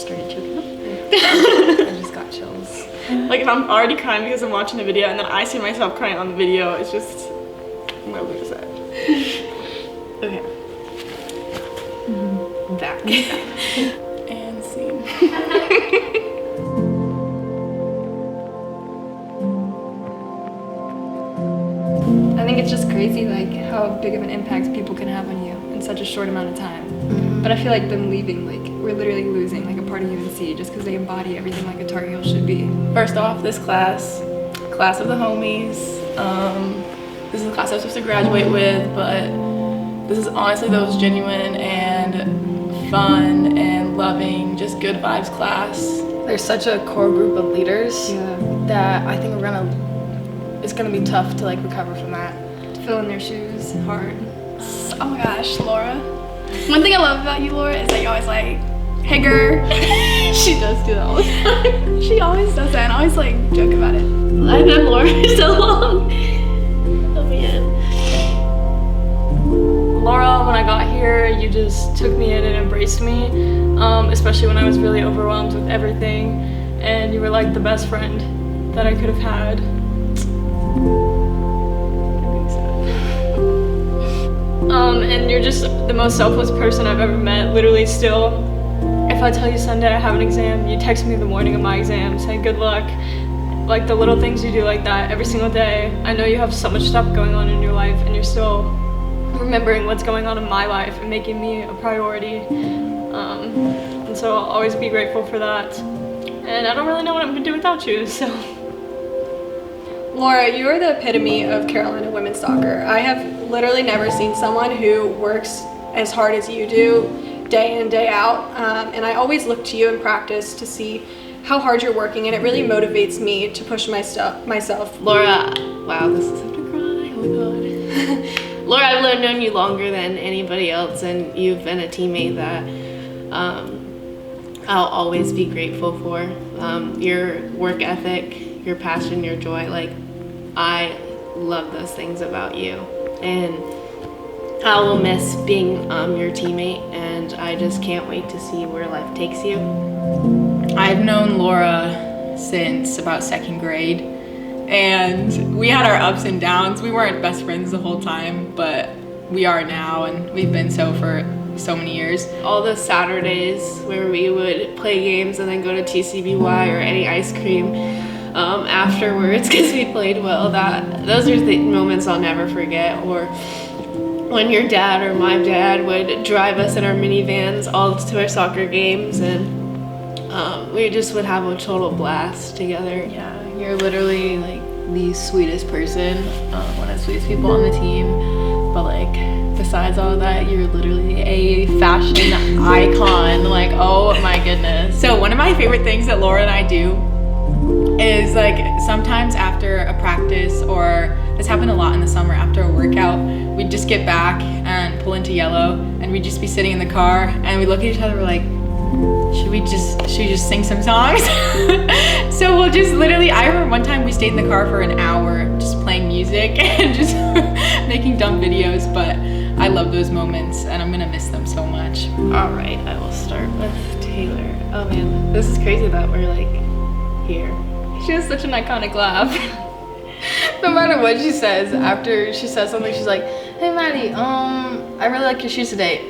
started choking up. I just got chills. Like if I'm already crying because I'm watching the video and then I see myself crying on the video, it's just, I'm gonna lose it. Okay. Back. And scene. I think it's just crazy like how big of an impact people can have on you in such a short amount of time. But I feel like them leaving, like we're literally losing like a part of UNC just because they embody everything like a Tar Heel should be. First off, this class of the homies. This is the class I was supposed to graduate with, but this is honestly the most genuine and fun and loving, just good vibes class. There's such a core group of leaders that I think it's gonna be tough to like recover from that. To fill in their shoes, hard. Oh my gosh, Laura. One thing I love about you, Laura, is that you're always like, hey girl. She does do that all the time. She always does that and I always like joke about it. I've known Laura for so long. Oh man. Laura, when I got here, you just took me in and embraced me, especially when I was really overwhelmed with everything, and you were like the best friend that I could have had. And you're just the most selfless person I've ever met. Literally still, if I tell you Sunday I have an exam, you text me the morning of my exam saying good luck. Like the little things you do like that every single day. I know you have so much stuff going on in your life and you're still remembering what's going on in my life and making me a priority. And so I'll always be grateful for that. And I don't really know what I'm gonna do without you, so. Laura, you are the epitome of Carolina women's soccer. I have literally never seen someone who works as hard as you do, day in, day out. And I always look to you in practice to see how hard you're working, and it really motivates me to push myself. Laura, wow, this is such a cry. Oh my god. Laura, I've known you longer than anybody else, and you've been a teammate that I'll always be grateful for. Your work ethic, your passion, your joy, like I love those things about you, and I will miss being your teammate, and I just can't wait to see where life takes you. I've known Laura since about second grade, and we had our ups and downs. We weren't best friends the whole time, but we are now, and we've been so for so many years. All the Saturdays where we would play games and then go to TCBY or any ice cream afterwards because we played well, those are the moments I'll never forget. Or when your dad or my dad would drive us in our minivans all to our soccer games, and we just would have a total blast together. Yeah, you're literally like the sweetest person, one of the sweetest people on the team, but like besides all of that, you're literally a fashion icon. Like, oh my goodness. So one of my favorite things that Laura and I do is like sometimes after a practice, or this happened a lot in the summer after a workout, we'd just get back and pull into Yellow, and we'd just be sitting in the car and we look at each other, we're like, should we just sing some songs? So we'll just literally, I remember one time we stayed in the car for an hour just playing music and just making dumb videos, but I love those moments and I'm gonna miss them so much. All right, I will start with Taylor. Oh man, this is crazy that we're like here. She has such an iconic laugh. No matter what she says, after she says something, she's like, hey Maddie, I really like your shoes today.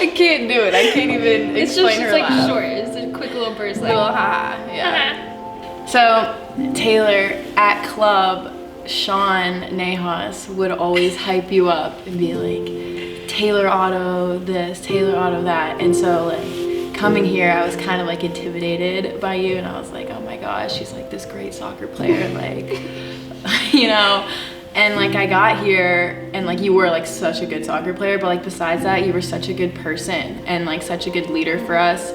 I can't do it. I can't even explain her like laugh. short. It's a quick little burst. Like, Little ha, yeah. So Taylor at club, Sean Nahas would always hype you up and be like, Taylor Auto this, Taylor Auto that. And so like coming here, I was kind of like intimidated by you, and I was like, oh my gosh, she's like this great soccer player, like, you know. And like I got here and like you were like such a good soccer player, but like besides that, you were such a good person and like such a good leader for us.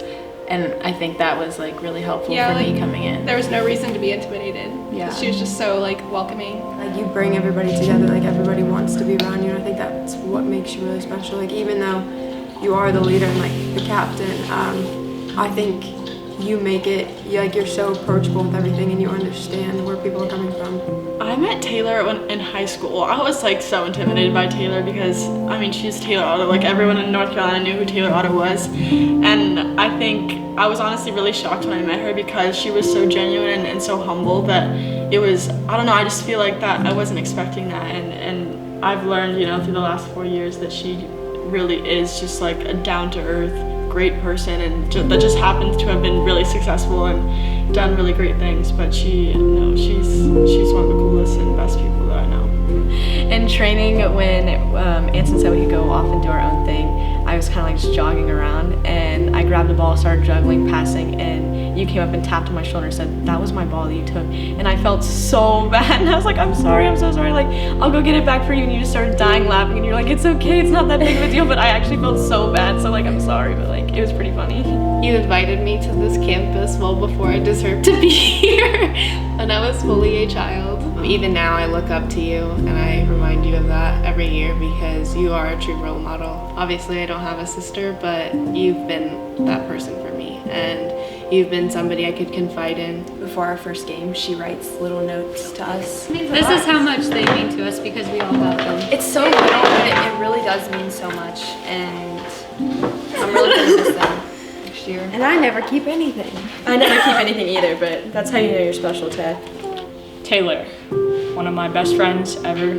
And I think that was like really helpful for me coming in. There was no reason to be intimidated. Yeah. She was just so like welcoming. Like you bring everybody together, like everybody wants to be around you, and I think that's what makes you really special. Like even though you are the leader and like the captain, I think you make it, you're so approachable with everything and you understand where people are coming from. I met Taylor in high school. I was like so intimidated by Taylor because, I mean, she's Taylor Otto. Like everyone in North Carolina knew who Taylor Otto was. And I think I was honestly really shocked when I met her because she was so genuine and so humble that it was, I don't know, I just feel like that I wasn't expecting that. And I've learned, you know, through the last 4 years that she really is just like a down-to-earth, great person, and that just happens to have been really successful and done really great things. But she's one of the coolest and best people that I know. In training, when Anson said we could go off and do our own thing, I was kind of like just jogging around, and I grabbed the ball, started juggling, passing, and you came up and tapped on my shoulder and said, "That was my ball that you took." And I felt so bad, and I was like, "I'm sorry, I'm so sorry, like, I'll go get it back for you." And you just started dying laughing, and you're like, "It's okay, it's not that big of a deal." But I actually felt so bad, so like, I'm sorry, but like, it was pretty funny. You invited me to this campus well before I deserved to be here, and I was fully a child. Even now, I look up to you, and I remind you of that every year because you are a true role model. Obviously, I don't have a sister, but you've been that person for me, and you've been somebody I could confide in. Before our first game, she writes little notes to us. This is how much they mean to us because we all love them. It's so little, but it really does mean so much, and I'm really gonna miss them next year. And I never keep anything. I never keep anything either, but that's how you know you're special, Ted. Taylor, one of my best friends ever.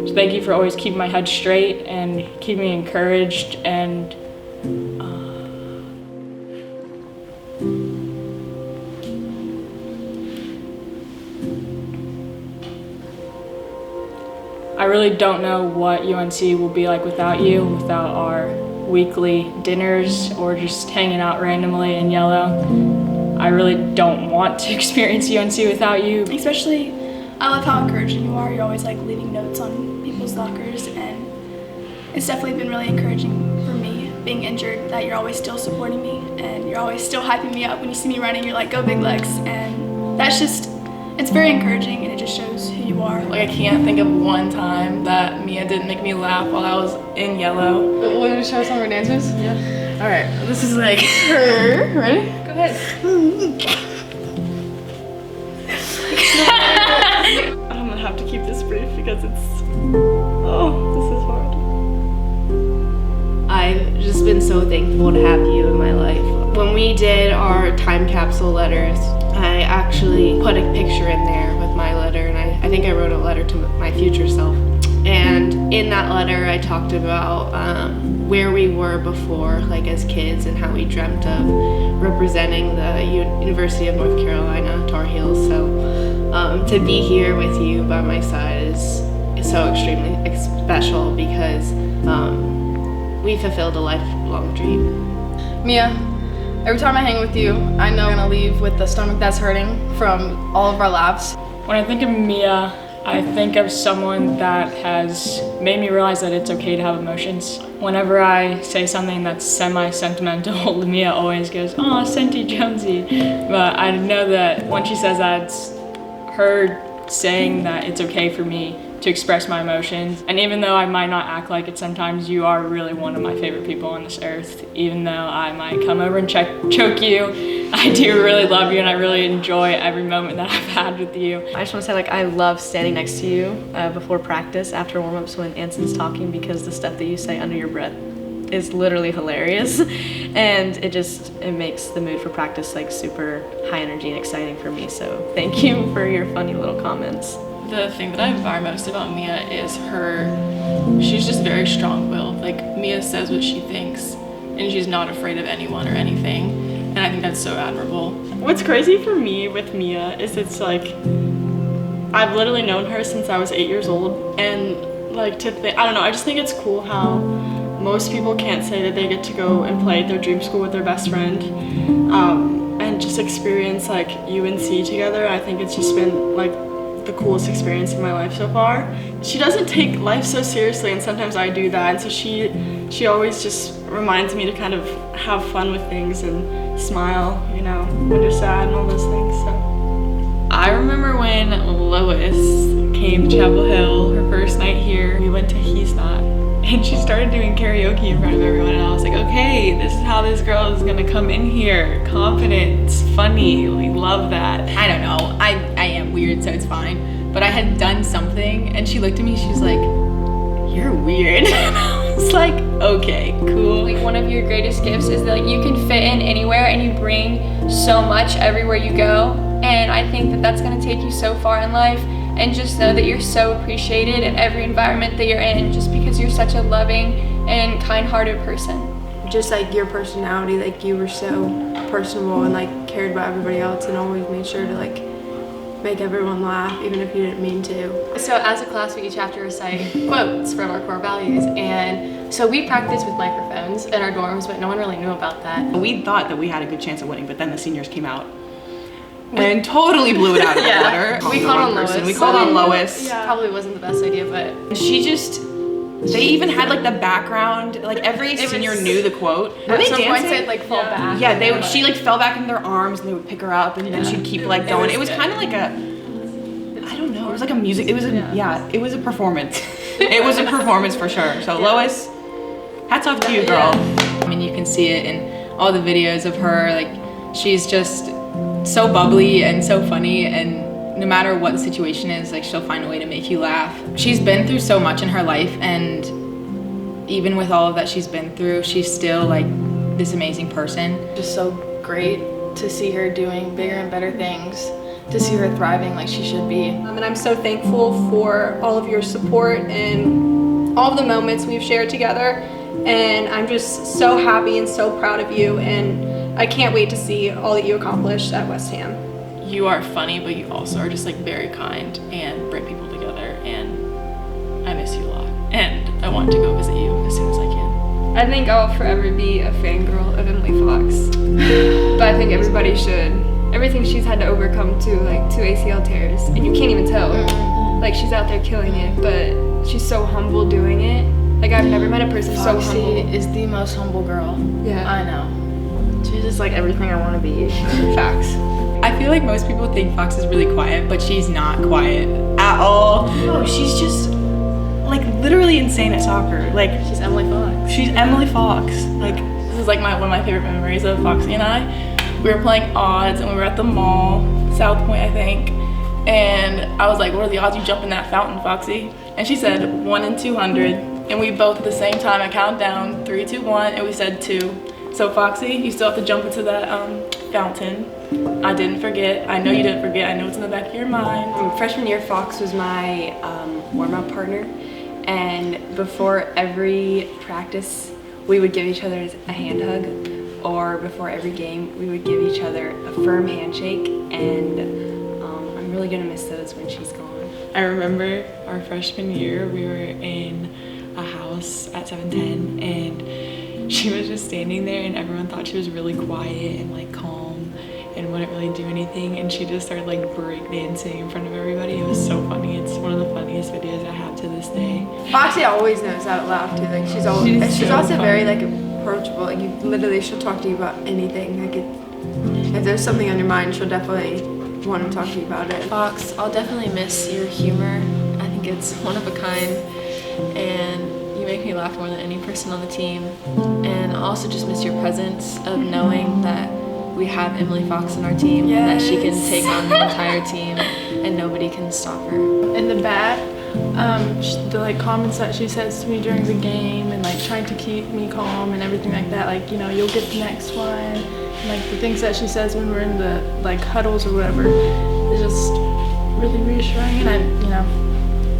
So thank you for always keeping my head straight and keeping me encouraged, and I really don't know what UNC will be like without you, without our weekly dinners or just hanging out randomly in yellow. I really don't want to experience UNC without you. Especially, I love how encouraging you are. You're always like leaving notes on people's lockers, and it's definitely been really encouraging for me being injured that you're always still supporting me and you're always still hyping me up. When you see me running, you're like, "Go Big Legs," and that's just, it's very encouraging and it just shows who you are. Like I can't think of one time that Mia didn't make me laugh while I was in yellow. Want to show some of her dances? Yeah. All right, this is like her. Ready? Go ahead. I'm gonna have to keep this brief because this is hard. I've just been so thankful to have you in my life. When we did our time capsule letters, I actually put a picture in there with my letter, and I think I wrote a letter to my future self. And in that letter, I talked about where we were before, like as kids, and how we dreamt of representing the University of North Carolina Tar Heels. So to be here with you by my side is so extremely special because we fulfilled a lifelong dream. Mia, every time I hang with you, I know I'm gonna leave with the stomach that's hurting from all of our laughs. When I think of Mia, I think of someone that has made me realize that it's okay to have emotions. Whenever I say something that's semi-sentimental, Mia always goes, "Aw, Senti Jonesy." But I know that when she says that, it's her saying that it's okay for me to express my emotions. And even though I might not act like it sometimes, you are really one of my favorite people on this earth. Even though I might come over and choke you, I do really love you and I really enjoy every moment that I've had with you. I just want to say, like, I love standing next to you before practice after warm-ups when Anson's talking, because the stuff that you say under your breath is literally hilarious. And it makes the mood for practice like super high energy and exciting for me. So thank you for your funny little comments. The thing that I admire most about Mia is she's just very strong-willed. Like, Mia says what she thinks, and she's not afraid of anyone or anything, and I think that's so admirable. What's crazy for me with Mia is it's like, I've literally known her since I was 8 years old, and like I don't know, I just think it's cool how most people can't say that they get to go and play at their dream school with their best friend, and just experience like UNC together. I think it's just been like the coolest experience of my life so far. She doesn't take life so seriously, and sometimes I do that, and so she always just reminds me to kind of have fun with things and smile, you know, when you're sad and all those things. So I remember when Lois came to Chapel Hill, her first night here, we went to He's Not, and she started doing karaoke in front of everyone, and I was like, okay, this is how this girl is gonna come in here confident, funny. We love that. I don't know. I am weird, so it's fine. But I had done something, and she looked at me. She was like, "You're weird." And I was like, "Okay, cool." Like one of your greatest gifts is that like you can fit in anywhere and you bring so much everywhere you go. And I think that that's gonna take you so far in life. And just know that you're so appreciated in every environment that you're in, just because you're such a loving and kind-hearted person. Just like your personality, like you were so personable and like cared about everybody else and always made sure to like make everyone laugh even if you didn't mean to. So as a class, we each have to recite quotes from our core values. And so we practiced with microphones in our dorms, but no one really knew about that. We thought that we had a good chance of winning, but then the seniors came out and totally blew it out of the water. We called on Lois. We called on Lois. Probably wasn't the best idea, but She just, they even had like the background, like every senior knew the quote. Were at they some point dancing? they'd like fall back. Yeah, they would. She like fell back in their arms, and they would pick her up, and then she'd keep like going. It was kind of like a, I don't know. It was like a music. It was a it was a performance. It was a performance for sure. So Lois, hats off to you, girl. I mean, you can see it in all the videos of her. Like, she's just so bubbly and so funny, and no matter what the situation is, like, she'll find a way to make you laugh. She's been through so much in her life, and even with all of that she's been through, she's still like this amazing person. Just so great to see her doing bigger and better things, to see her thriving like she should be. And I'm so thankful for all of your support and all of the moments we've shared together. And I'm just so happy and so proud of you. And I can't wait to see all that you accomplish at West Ham. You are funny, but you also are just like very kind and bring people together, and I miss you a lot. And I want to go visit you as soon as I can. I think I'll forever be a fangirl of Emily Fox. But I think everybody should. Everything she's had to overcome too, like 2 ACL tears, and you can't even tell. Like, she's out there killing it, but she's so humble doing it. Like, I've never met a person so Foxy humble. is the most humble girl. Yeah. I know. She's just like everything I want to be. Facts. I feel like most people think Fox is really quiet, but she's not quiet at all. No, she's just like literally insane at soccer. Like She's Emily Fox. she's Emily Fox. Like This is like one of my favorite memories of Foxy and I. We were playing odds, and we were at the mall, South Point, I think. And I was like, "What are the odds you jump in that fountain, Foxy?" And she said 1 in 200. And we both at the same time, I counted down 3, 2, 1, and we said 2. So Foxy, you still have to jump into that fountain. I didn't forget. I know you didn't forget. I know it's in the back of your mind. Freshman year, Fox was my warm-up partner, and before every practice, we would give each other a hand hug, or before every game, we would give each other a firm handshake, and I'm really gonna miss those when she's gone. I remember our freshman year, we were in a house at 710, and she was just standing there, and everyone thought she was really quiet and like calm and wouldn't really do anything, and she just started like breakdancing in front of everybody. It was so funny. It's one of the funniest videos I have to this day. Foxy always knows how to laugh too. Like she's so also funny. very like approachable. Like you literally, she'll talk to you about anything. Like if there's something on your mind, she'll definitely want to talk to you about it. Fox, I'll definitely miss your humor. I think it's one of a kind, and you make me laugh more than any person on the team. And I also just miss your presence of knowing that we have Emily Fox on our team, and that she can take on the entire team, and nobody can stop her. In the back, the like comments that she says to me during the game, and like trying to keep me calm and everything like that. Like, you know, you'll get the next one. And, like the things that she says when we're in the like huddles or whatever, is just really reassuring, and you know,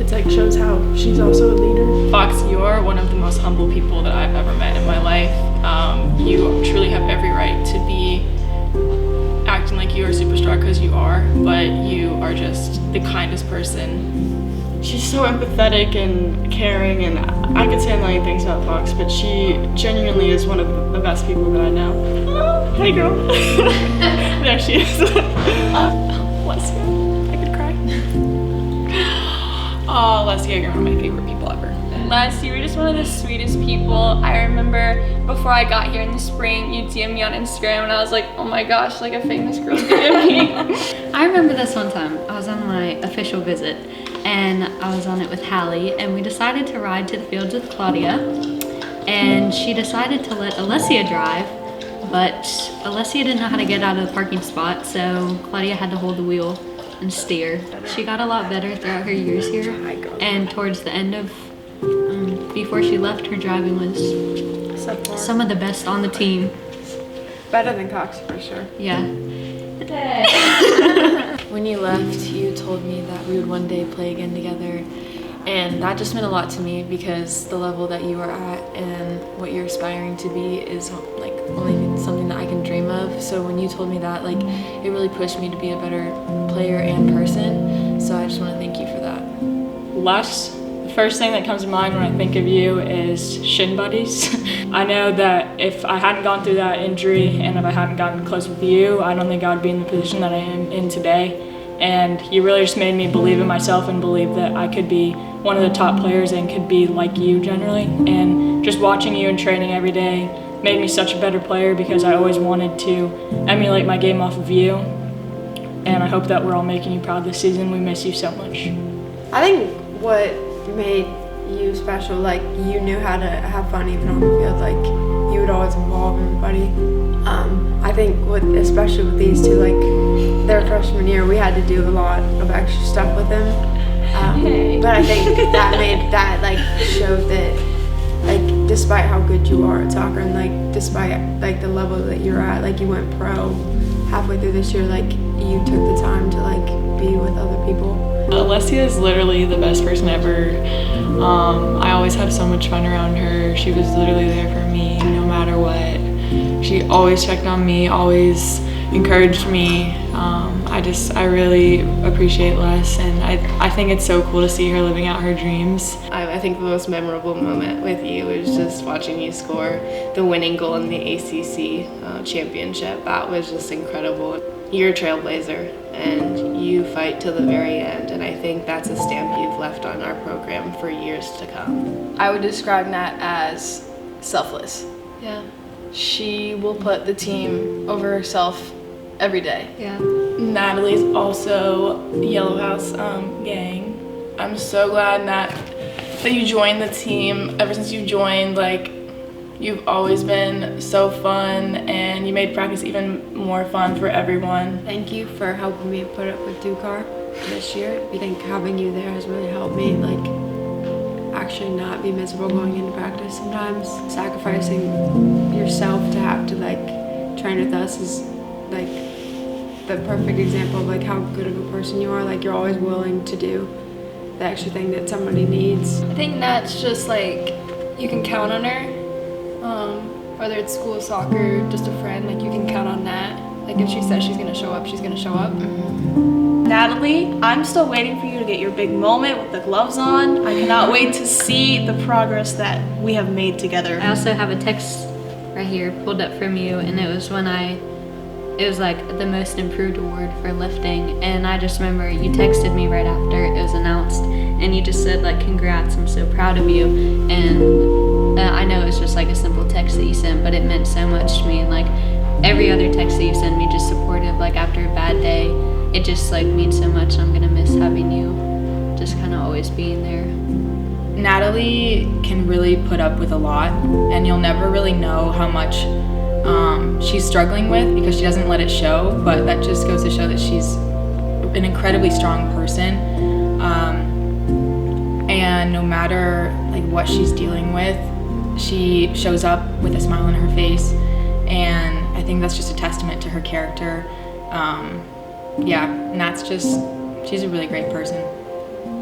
it's like shows how she's also a leader. Fox, you're one of the most humble people that I've ever met in my life. You truly have every right to be acting like you are a superstar, because you are, but you are just the kindest person. She's so empathetic and caring, and I could say a million things about Fox, but she genuinely is one of the best people that I know. Oh, hey girl. There she is. Alessia, I could cry. Oh, Alessia, you're one of my favorite people ever. Les, you were just one of the sweetest people. I remember before I got here in the spring, you DM'd me on Instagram, and I was like, oh my gosh, like a famous girl DM'd me. I remember this one time. I was on my official visit, and I was on it with Hallie, and we decided to ride to the fields with Claudia, and she decided to let Alessia drive, but Alessia didn't know how to get out of the parking spot, so Claudia had to hold the wheel and steer. She got a lot better throughout her years here, and towards the end of, before she left, her driving was some of the best on the team. Better than Cox for sure. Yeah. When you left, you told me that we would one day play again together, and that just meant a lot to me because the level that you are at and what you're aspiring to be is like only something that I can dream of. So when you told me that, like, it really pushed me to be a better player and person. So I just want to thank you for that. The first thing that comes to mind when I think of you is shin buddies. I know that if I hadn't gone through that injury and if I hadn't gotten close with you, I don't think I would be in the position that I am in today. And you really just made me believe in myself and believe that I could be one of the top players and could be like you generally. And just watching you and training every day made me such a better player because I always wanted to emulate my game off of you. And I hope that we're all making you proud this season. We miss you so much. I think what made you special, like, you knew how to have fun even on the field. Like, you would always involve everybody. I think especially with these two, like, their freshman year, we had to do a lot of extra stuff with them. But I think that like showed that, like, despite how good you are at soccer and like despite like the level that you're at, like, you went pro halfway through this year, like, you took the time to like be with other people. Alessia is literally the best person ever. I always have so much fun around her. She was literally there for me no matter what. She always checked on me, always encouraged me. I really appreciate Les, and I think it's so cool to see her living out her dreams. I think the most memorable moment with you was just watching you score the winning goal in the ACC championship. That was just incredible. You're a trailblazer, and you fight till the very end, and I think that's a stamp you've left on our program for years to come. I would describe Nat as selfless. Yeah. She will put the team over herself every day. Yeah. Natalie's also Yellow House gang. I'm so glad that you joined the team. Ever since you joined, like, you've always been so fun, and you made practice even more fun for everyone. Thank you for helping me put up with Dukar this year. I think having you there has really helped me, like, actually not be miserable going into practice sometimes. Sacrificing yourself to have to, like, train with us is, like, the perfect example of, like, how good of a person you are. Like, you're always willing to do the extra thing that somebody needs. I think Nat's just like, you can count on her. Whether it's school, soccer, just a friend, like, you can count on Nat. Like, if she says she's gonna show up, she's gonna show up. Natalie, I'm still waiting for you to get your big moment with the gloves on. I cannot wait to see the progress that we have made together. I also have a text right here pulled up from you, and it was when it was like the most improved award for lifting, and I just remember you texted me right after it was announced, and you just said, like, congrats, I'm so proud of you. And I know it was just like a simple text that you sent, but it meant so much to me. And like every other text that you send me, just supportive, like after a bad day, it just like means so much. I'm gonna miss having you just kind of always being there. Natalie can really put up with a lot, and you'll never really know how much she's struggling with because she doesn't let it show, but that just goes to show that she's an incredibly strong person. And no matter like what she's dealing with, she shows up with a smile on her face, and I think that's just a testament to her character. She's a really great person.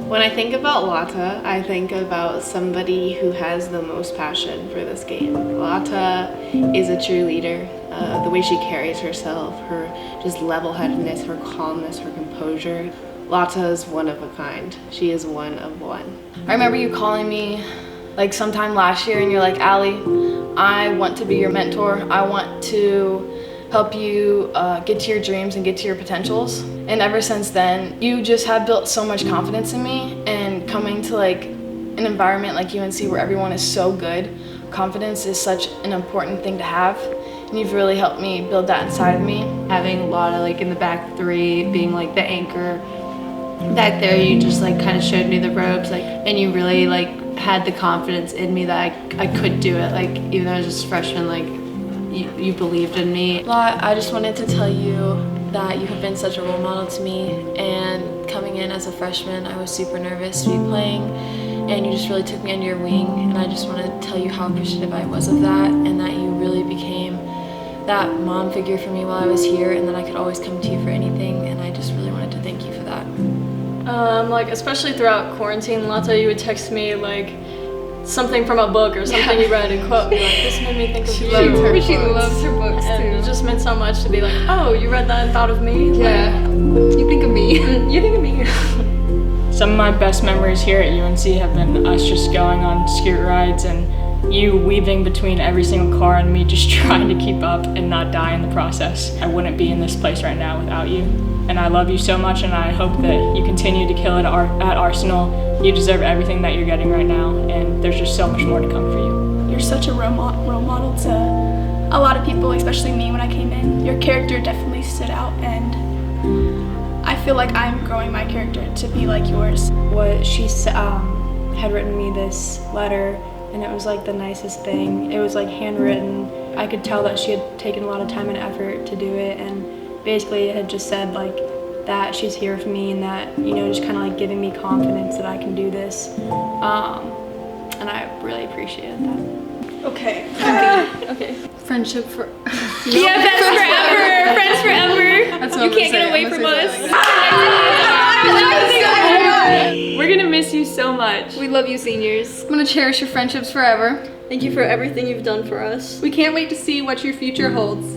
When I think about Lata, I think about somebody who has the most passion for this game. Lata is a cheerleader. The way she carries herself, her just level-headedness, her calmness, her composure. Lata is one of a kind. She is one of one. I remember you calling me like sometime last year, and you're like, Allie, I want to be your mentor. I want to help you get to your dreams and get to your potentials. And ever since then, you just have built so much confidence in me, and coming to like an environment like UNC where everyone is so good, confidence is such an important thing to have, and you've really helped me build that inside of me. Having Lata like in the back three, being like the anchor back there, you just like kind of showed me the ropes, like, and you really like had the confidence in me that I could do it. Like, even though I was just a freshman, like you believed in me. I just wanted to tell you that you have been such a role model to me, and coming in as a freshman, I was super nervous to be playing, and you just really took me under your wing, and I just want to tell you how appreciative I was of that, and that you really became that mom figure for me while I was here, and that I could always come to you for anything, and I just really wanted to thank you for that. Like, especially throughout quarantine, lots of you would text me, like, something from a book or something you read and quote me, like, this made me think of you. She loves her books too. And it just meant so much to be like, oh, you read that and thought of me? Yeah. You think of me. You think of me. Some of my best memories here at UNC have been us just going on scooter rides and you weaving between every single car and me just trying to keep up and not die in the process. I wouldn't be in this place right now without you. And I love you so much, and I hope that you continue to kill it at Arsenal. You deserve everything that you're getting right now, and there's just so much more to come for you. You're such a role model to a lot of people, especially me when I came in. Your character definitely stood out, and I feel like I'm growing my character to be like yours. What she had written me this letter, and it was like the nicest thing. It was like handwritten. I could tell that she had taken a lot of time and effort to do it, and basically it had just said like that she's here for me, and that, you know, just kind of like giving me confidence that I can do this, and I really appreciated that. Okay. Okay. Friendship for. Yeah, friends forever. Friends forever. That's what You I'm can't gonna get say. away I'm from gonna us. We're gonna miss you so much. We love you, seniors. I'm gonna cherish your friendships forever. Thank you for everything you've done for us. We can't wait to see what your future holds.